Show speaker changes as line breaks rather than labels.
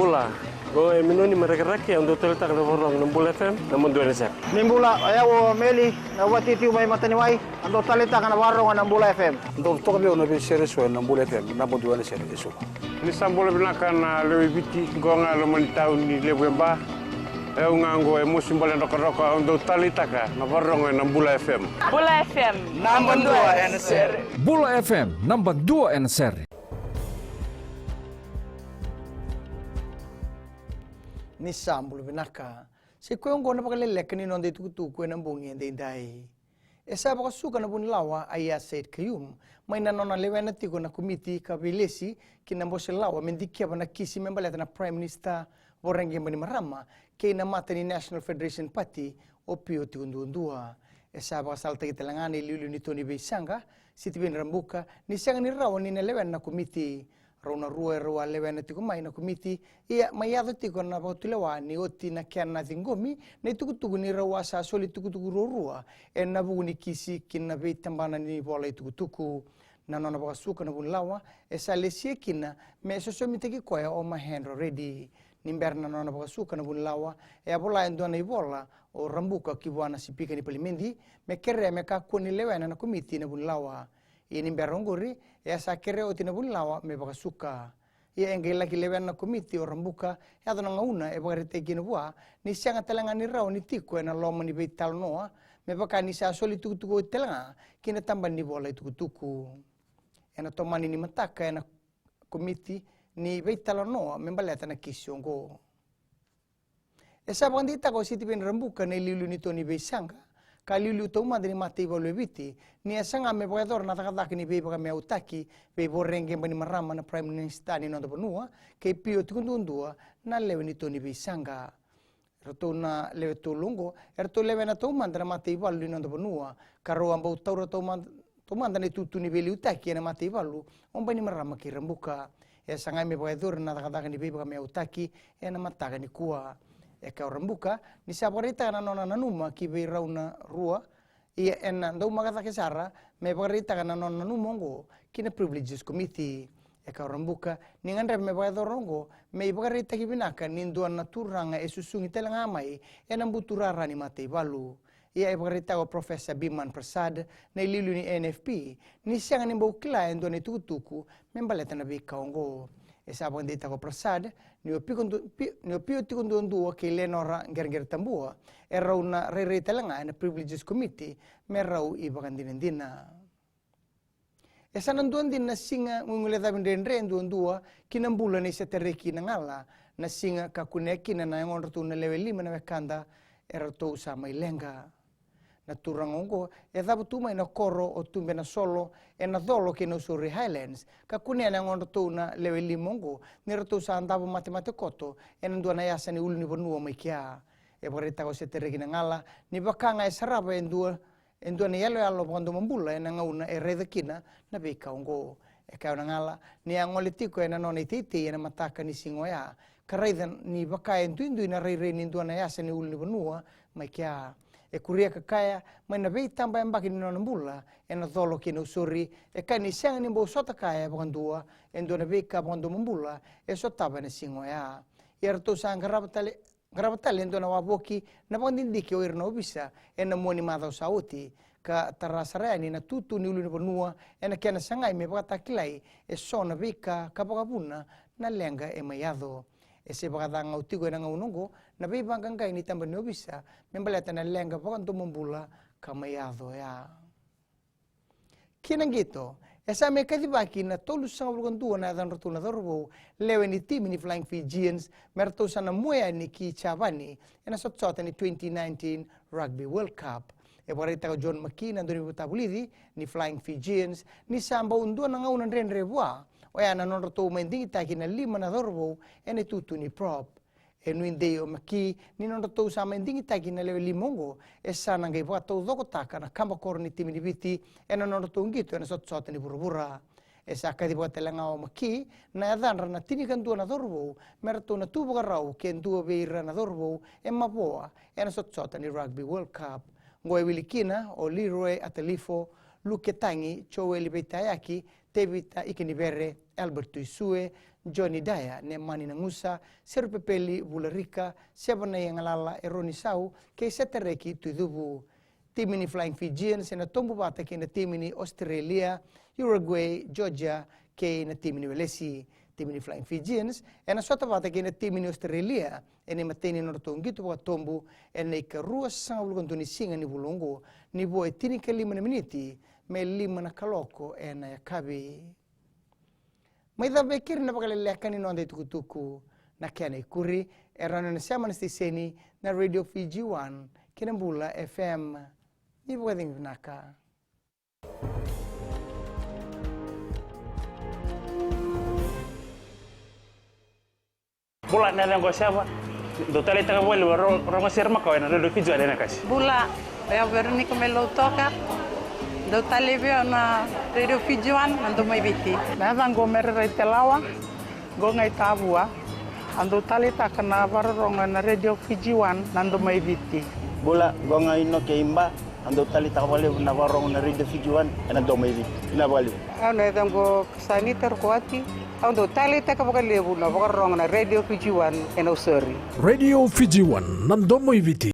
Bula. Go minuni mereka yang doktor tak ada orang Bula FM namun dua nisep.
Nimbula ayaw meli na wati tiu may mataniway ando talita kana warong ng Bula FM.
Ando to kami ono bi series wa ng Bula FM namun dua nisep eso.
Ni sambol binakan lewi biti gonga lemon tahun ni lebemba. Ngango musim bola roko ando talita ka na warong ng Bula FM.
Bula FM
Number 2 NSR.
Bula FM number 2 NSR.
Ni sambul binaka. Si kuyong ko na pakalilek ni non de tutu ko nang bungi de dai. Esa baka suka na bun lawa aya said kayum. May nanona lewen na tiko na komiti kabilesi kinambo si lawa mendikya ba na kisi membaleta na Prime Minister Vorengge Mani Marama kay na mata ni National Federation Party o pio tikundundua. Esa baka salta kitalangani liulu ni Tony Beisanga sitibin rambuka ni siyang ni rawan ni na lewen na komiti. Rona rua lewen tiko mai na komiti ia mayado tiko na bautulewa ni oti na kiana tingomi na tukutuku ni rawa sa soli tukutuku rua en na bugu ni kisi kina be tambana ni bola tukutuku na nona baka suka na bunlawa esa lesie kina me so miteki koya o ma hand ready nimberna nona baka suka na bunlawa e bola endo na bola o rambuka kibwana sipika ni palimendi me kere me ka koni lewen na komiti na bunlawa ini berongori ya sakere o tina bunlawa me baka suka ya engela ki lewen na komiti o rambuka ya to ngauna e baka reteki no bua ni sanga telanga ni raw ni tiko na lomo ni betal noa me baka ni sa soli tuku telanga kina tamban ni bola tuku ena tomani ni mataka ena komiti ni betal noa me baleta na kisiongo esa bandita ko siti ben rambuka na lilu ni Tony Beisanga kalilu to madri mati voleviti ni asanga me bogador na takataki ni beba me utaki be Vorengge Mani Marama na Prime Minister ni ndo bonua ke pio tukundundua na lewe ni Tony Beisanga rato na lewe to longo erto lewe na to mandra mati valu ni ndo bonua karo amba utauro to mandra ni tutu ni beli utaki na mati valu omba ni Marama ki rambuka asanga me bogador na takataki ni beba me utaki na mataka ni kuwa eka rambuka ni saborita na nona nanuma ki be rauna rua ia en ndo magata kesara me borita na nona numongo kina privileges committee eka rambuka ni ngandre me ba dorongo me borita ki binaka ni ndo na turanga esusungi telanga mai en ambuturara ni mate balu ia borita o Professor Biman Prasad na lilu ni NFP ni siang ni mbokla ndo ni tutuku membaleta na be kaongo esa bandita ko Prasad ni opio tikundundua ke lenora nger tambua era una rere telanga na privileges committee merau ibagandinendina esa nanduan din na singa nguleta bendendre ndundua kinambula ni setereki nangala na singa kakuneki na ngon rtu na level 5 na kanda era to sama ilenga na turangongo e dabu tuma ina koro o tumbe na solo e na dolo ke no Surrey Highlands ka kunia na ngondo tuna level limongo ni rato sa andabo matematekoto e nandua na yasa ni uluni bonua mai kia e borita ko setere kina ngala ni bakanga e saraba endua na yalo bondo mambula e na ngauna e reda kina na beka ongo e ka na ngala ni angole tiko e na nona titi e na mataka ni singoya karaida ni baka endu na rere ni ndua na yasa ni uluni bonua mai kia e kuria kakaya mai na vei tamba mbaki ni nona mbula e na tholo ki no suri e kai ni siang ni mbo sota kaya bokandua e ndo na vei ka bondo mbula e sotaba na singo ya e rato sa gravatale ndo na waboki na bondindiki o irna obisa e na moni madao sauti ka tarasarani na tutu ni ulu ni bonua e na kiana sangai me bakatakilai e so na vei ka kapakapuna na lenga e mayado e se bakatanga utigo e na ngaunongo na bei bangangkai ni tamba no bisa membaleta na lenga pakanto mambula kamayado ya kinang gitu esa me kadibaki na tolus sa bulgantua na dan rotuna dorbo lewe ni team ni Flying Fijians merto sa na muya ni ki Chavani ena sotsota ni 2019 Rugby World Cup e borita ko John McKean andoni butabulidi ni Flying Fijians ni samba undua na ngaunan renrebwa o ya na non roto mendingi taki na 5 na dorbo ene tutu ni prop e nuinde o maki ni non roto sa mendingi taki na level limongo e sana ngai boato doko taka na kamba korni timi ni biti e non roto ngito ene sotsota ni burubura e sa ka di boatelanga o maki na dan na tini kan na dorbo merto na tubo garau ken tuo beira na dorbo e maboa ene sotsota ni Rugby World Cup ngoe wilikina o Leroy Atalifo Luketangi Choeli Betayaki Tevita Ikenibere Albert Tuisue, Johnny Daya, ne Mani Nangusa, Serpepeli, Bularika, Sebana Yangalala, Eroni Sau, ke Setereki Tuidubu. Timini Flying Fijians, na Tombu Bata ke na Timini Australia, Uruguay, Georgia, ke na Timini Welesi. Timini Flying Fijians, na Sota Bata ke na Timini Australia, ene mateni nortongi tu Tombu, ene ka rua sang ulgontuni singa ni bulongo, ni boe tini ke 5 miniti, me 5 na kaloko, na yakabi. Mai da bekir na pakaleleka ni nonde tukutuku, na kiane kuri, erano na siya manastiseni na Radio Fiji 1, Kinambula FM. Ni pwedeng naka.
Bula na lang ko siya. Dotali taga wali rongo sirma ko na Radio Fiji na kasi.
Bula, ya Veronica Melo toka. Dotali vio na Radio Fiji 1 ando mai biti. Na vango merere telawa, go ngai tabua. Ando tali taka na rongo na Radio Fiji 1 ando mai biti.
Bula go ngai no ke imba ando tali taka wali na rongo na Radio Fiji 1 ando mai biti. Na wali.
Ano dango saniter kuati. Ando tali taka bakalebu na rongo na Radio Fiji 1 eno sorry.
Radio Fiji 1 nando mai biti.